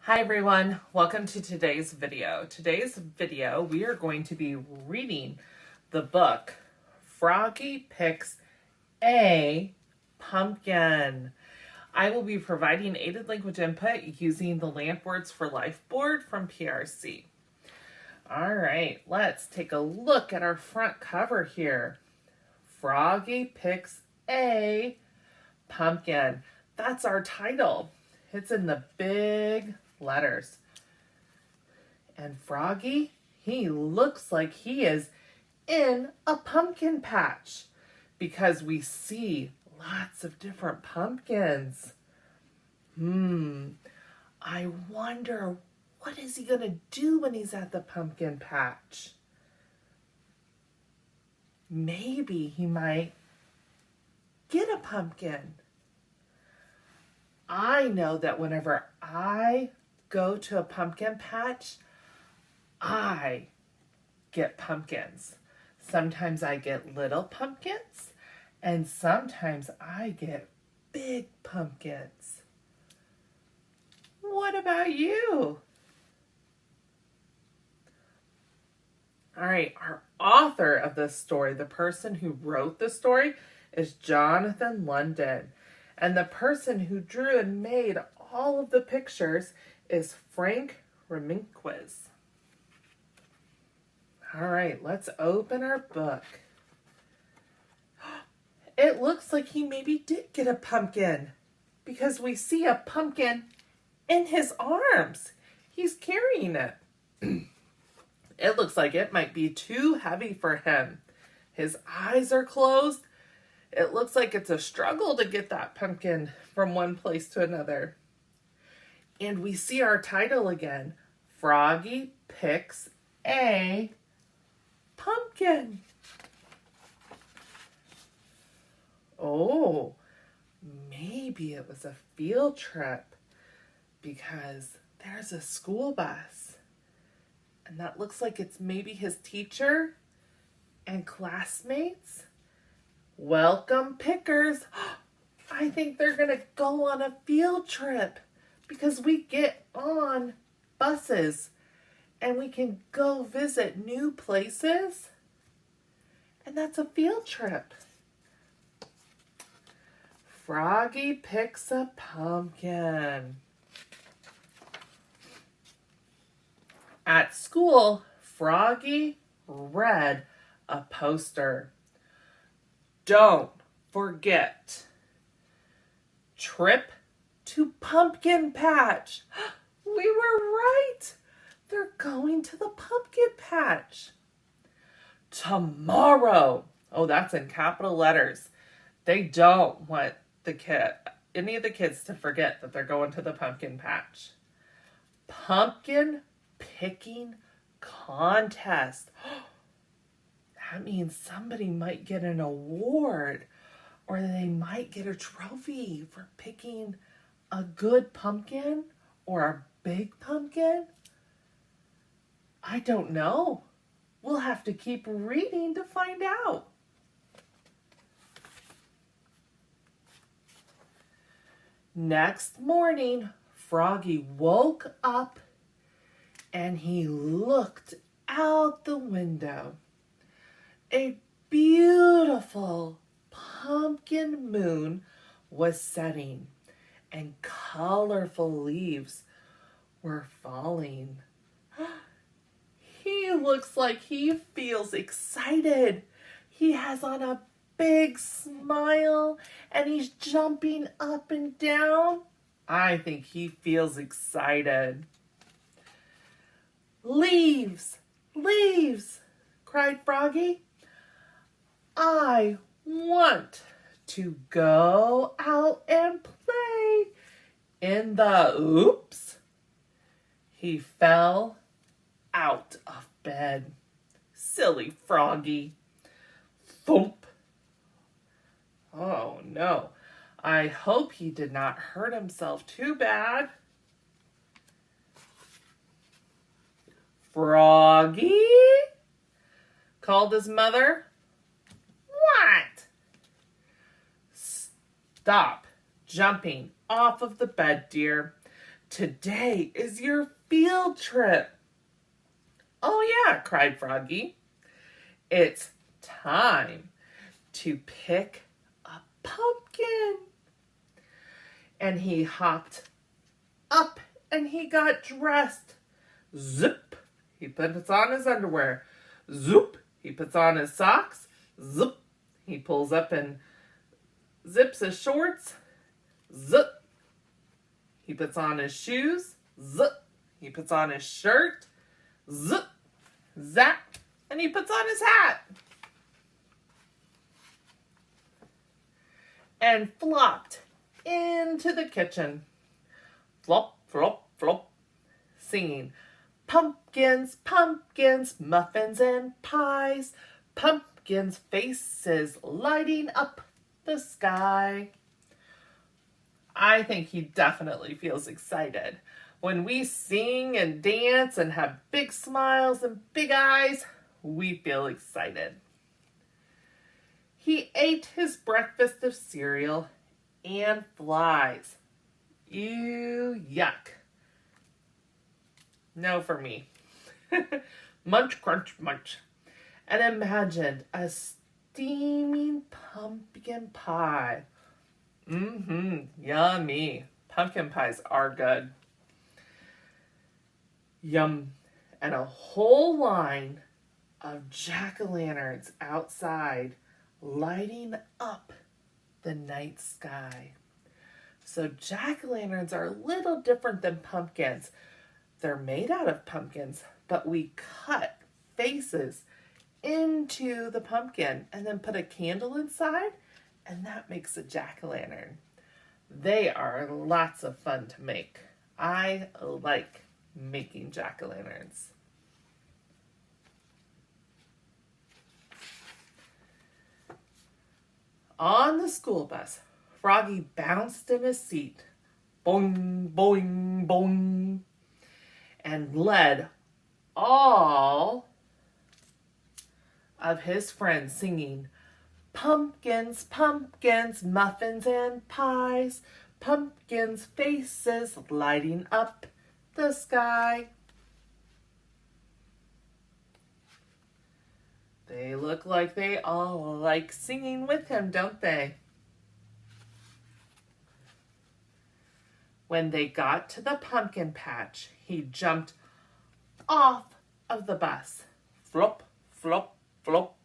Hi everyone, welcome to today's video. Today's video, we are going to be reading the book, Froggy Picks a Pumpkin. I will be providing aided language input using the Lamp Words for Life board from PRC. All right, let's take a look at our front cover here. Froggy Picks a Pumpkin. That's our title. It's in the big letters. And Froggy, he looks like he is in a pumpkin patch because we see lots of different pumpkins. I wonder, what is he gonna do when he's at the pumpkin patch? Maybe he might get a pumpkin. I know that whenever I go to a pumpkin patch, I get pumpkins. Sometimes I get little pumpkins, and sometimes I get big pumpkins. What about you? All right, our author of this story, the person who wrote the story, is Jonathan London. And the person who drew and made all of the pictures is Frank Reminquiz. All right, let's open our book. It looks like he maybe did get a pumpkin because we see a pumpkin in his arms. He's carrying it. It looks like it might be too heavy for him. His eyes are closed. It looks like it's a struggle to get that pumpkin from one place to another. And we see our title again, Froggy Picks a Pumpkin. Oh, maybe it was a field trip because there's a school bus. And that looks like it's maybe his teacher and classmates. Welcome, pickers. I think they're going to go on a field trip because we get on buses and we can go visit new places. And that's a field trip. Froggy picks a pumpkin. At school, Froggy read a poster. Don't forget. Trip to pumpkin patch. We were right. They're going to the pumpkin patch. Tomorrow. Oh, that's in capital letters. They don't want any of the kids to forget that they're going to the pumpkin patch. Pumpkin picking contest. That means somebody might get an award or they might get a trophy for picking a good pumpkin or a big pumpkin. I don't know. We'll have to keep reading to find out. Next morning, Froggy woke up and he looked out the window. A beautiful pumpkin moon was setting and colorful leaves were falling. He looks like he feels excited. He has on a big smile and he's jumping up and down. I think he feels excited. Leaves, leaves, cried Froggy. I want to go out and play in the oops. He fell out of bed. Silly Froggy. Thump. Oh no. I hope he did not hurt himself too bad. Froggy? Called his mother. What? Stop jumping off of the bed, dear. Today is your field trip. Oh yeah, cried Froggy. It's time to pick a pumpkin. And he hopped up and he got dressed. Zip, he puts on his underwear. Zoop, he puts on his socks. Zip, he pulls up and zips his shorts. Zip, he puts on his shoes. Zip, he puts on his shirt. Zip, zap, and he puts on his hat. And flopped into the kitchen. Flop, flop, flop, singing, pumpkins, pumpkins, muffins and pies, pumpkins' faces lighting up the sky. I think he definitely feels excited. When we sing and dance and have big smiles and big eyes, we feel excited. He ate his breakfast of cereal and flies. Ew, yuck. No for me. Munch, crunch, munch. And imagined a steaming pumpkin pie. Yummy. Pumpkin pies are good. Yum. And a whole line of jack-o'-lanterns outside lighting up the night sky. So jack-o'-lanterns are a little different than pumpkins. They're made out of pumpkins, but we cut faces into the pumpkin and then put a candle inside, and that makes a jack-o'-lantern. They are lots of fun to make. I like making jack-o'-lanterns. On the school bus, Froggy bounced in his seat, boing, boing, boing, and led all of his friends singing, pumpkins, pumpkins, muffins and pies, pumpkins' faces lighting up the sky. They look like they all like singing with him, don't they? When they got to the pumpkin patch, he jumped off of the bus, flop, flop, flop,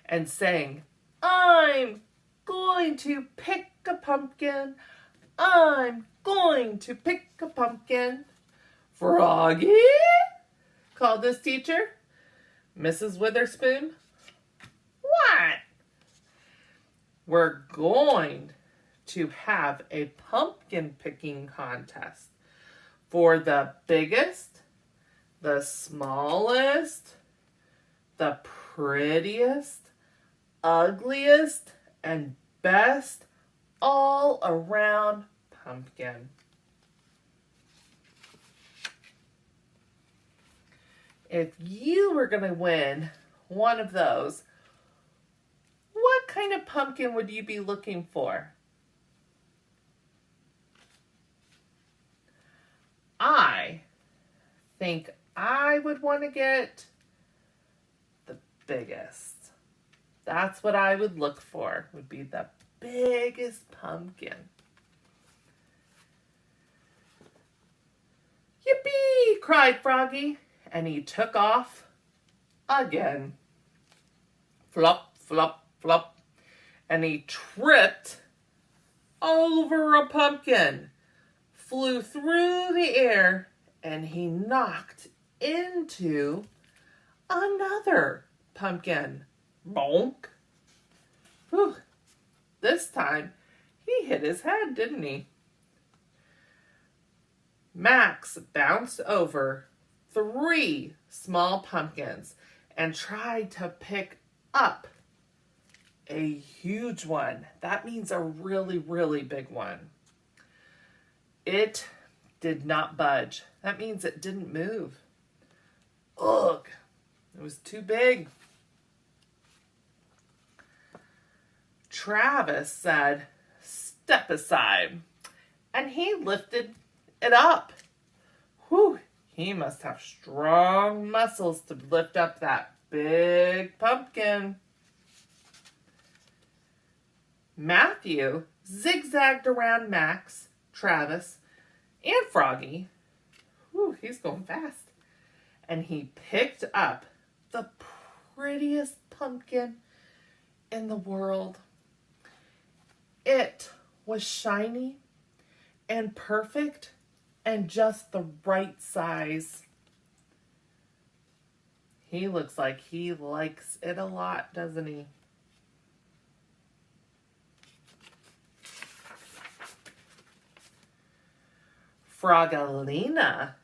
and sang, I'm going to pick a pumpkin. I'm going to pick a pumpkin. Froggy, called his teacher. Mrs. Witherspoon, what? We're going to have a pumpkin picking contest for the biggest, the smallest, the prettiest, ugliest, and best all around pumpkin. If you were going to win one of those, what kind of pumpkin would you be looking for? I think I would want to get the biggest. That's what I would look for, would be the biggest pumpkin. Yippee! Cried Froggy. And he took off again. Flop, flop, flop. And he tripped over a pumpkin, flew through the air, and he knocked into another pumpkin. Bonk. Whew. This time, he hit his head, didn't he? Max bounced over 3 small pumpkins and tried to pick up a huge one. That means a really, really big one. It did not budge. That means it didn't move. Ugh, it was too big. Travis said, "Step aside." And he lifted it up. Whew, he must have strong muscles to lift up that big pumpkin. Matthew zigzagged around Max, Travis, and Froggy. Whew, he's going fast. And he picked up the prettiest pumpkin in the world. It was shiny and perfect and just the right size. He looks like he likes it a lot, doesn't he? Frogalina.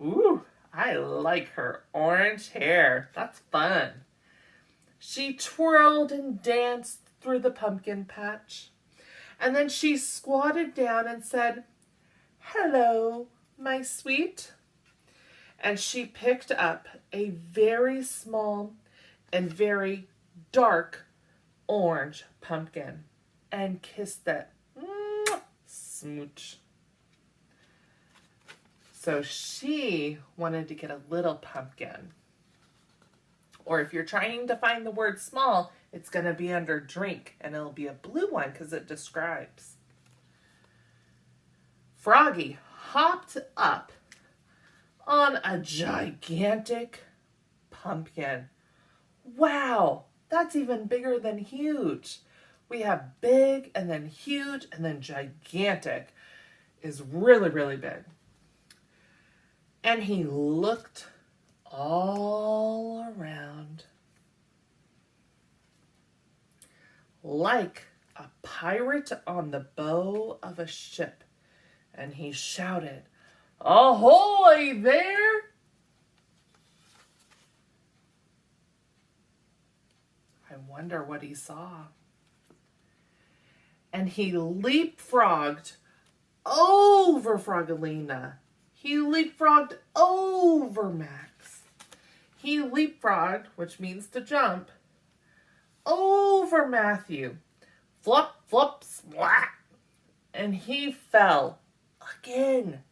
Ooh, I like her orange hair. That's fun. She twirled and danced through the pumpkin patch. And then she squatted down and said, "Hello, my sweet." And she picked up a very small and very dark orange pumpkin and kissed it. Mwah! Smooch. So she wanted to get a little pumpkin. Or if you're trying to find the word small, it's going to be under drink, and it'll be a blue one because it describes. Froggy hopped up on a gigantic pumpkin. Wow, that's even bigger than huge. We have big and then huge and then gigantic is really, really big. And he looked all around like a pirate on the bow of a ship. And he shouted, "Ahoy there!" I wonder what he saw. And he leapfrogged over Frogalina. He leapfrogged over Max. He leapfrogged, which means to jump, over Matthew. Flop, flop, splat. And he fell again,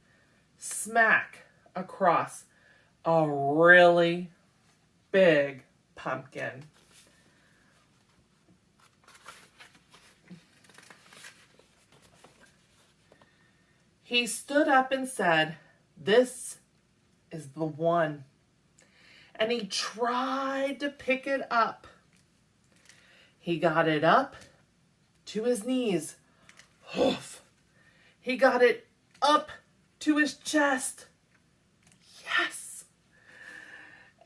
smack across a really big pumpkin. He stood up and said, "This is the one." And he tried to pick it up. He got it up to his knees. Hoof. He got it up to his chest. Yes.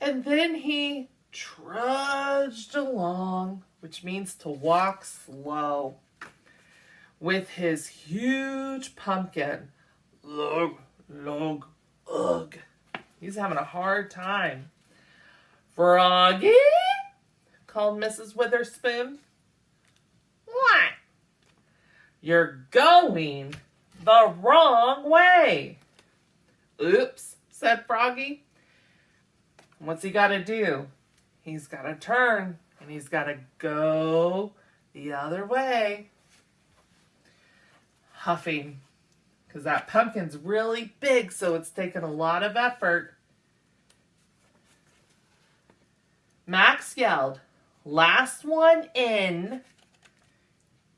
And then he trudged along, which means to walk slow, with his huge pumpkin. Lug, lug, ugh. He's having a hard time. "Froggy," called Mrs. Witherspoon. "What?" "You're going the wrong way." "Oops," said Froggy. What's he got to do? He's got to turn, and he's got to go the other way. Huffing, because that pumpkin's really big, so it's taken a lot of effort. Max yelled, "Last one in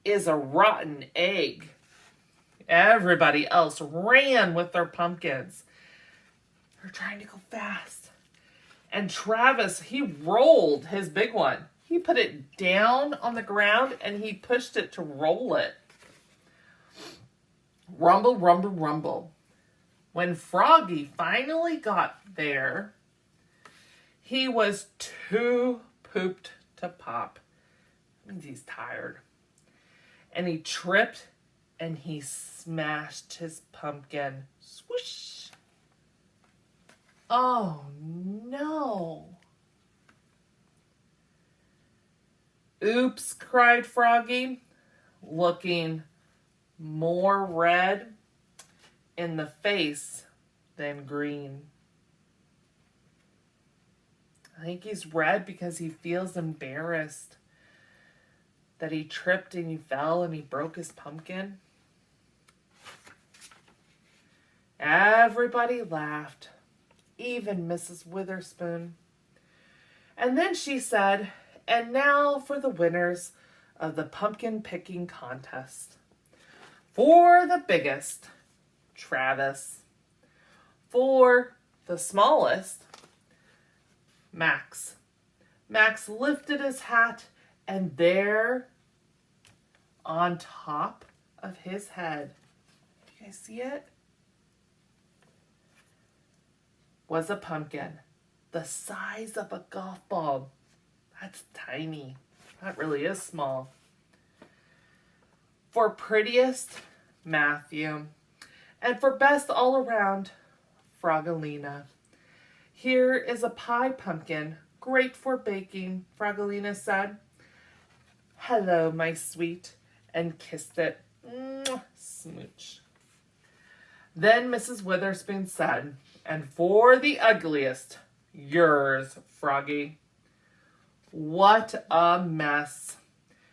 is a rotten egg." Everybody else ran with their pumpkins. They're trying to go fast. And Travis, he rolled his big one. He put it down on the ground and he pushed it to roll it. Rumble, rumble, rumble. When Froggy finally got there, he was too pooped to pop. That means he's tired. And he tripped and he smashed his pumpkin. Swoosh. Oh no. "Oops," cried Froggy, looking more red in the face than green. I think he's red because he feels embarrassed that he tripped and he fell and he broke his pumpkin. Everybody laughed, even Mrs. Witherspoon. And then she said, "And now for the winners of the pumpkin picking contest. For the biggest, Travis. For the smallest, Max." Max lifted his hat, and there on top of his head, do you guys see it? Was a pumpkin the size of a golf ball. That's tiny. That really is small. For prettiest, Matthew. And for best all around, Froggalina. "Here is a pie pumpkin, great for baking," Froggalina said. "Hello, my sweet," and kissed it. Mwah, smooch. Then Mrs. Witherspoon said, "And for the ugliest, yours, Froggy." What a mess.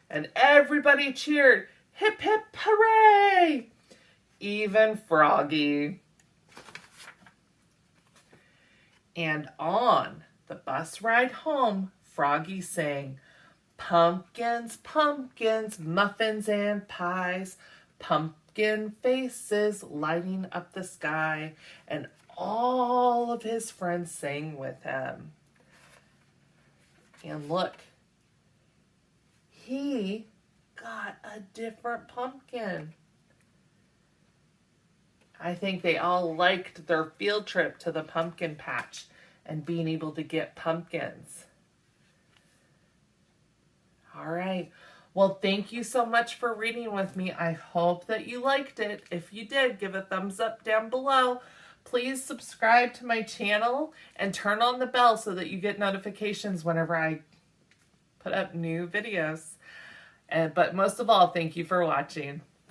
And everybody cheered, "Hip, hip, hooray!" Even Froggy. And on the bus ride home, Froggy sang, "Pumpkins, pumpkins, muffins and pies, pumpkin faces lighting up the sky," and all of his friends sang with him. And look, he got a different pumpkin. I think they all liked their field trip to the pumpkin patch and being able to get pumpkins. All right. Well, thank you so much for reading with me. I hope that you liked it. If you did, give a thumbs up down below. Please subscribe to my channel and turn on the bell so that you get notifications whenever I put up new videos. But most of all, thank you for watching.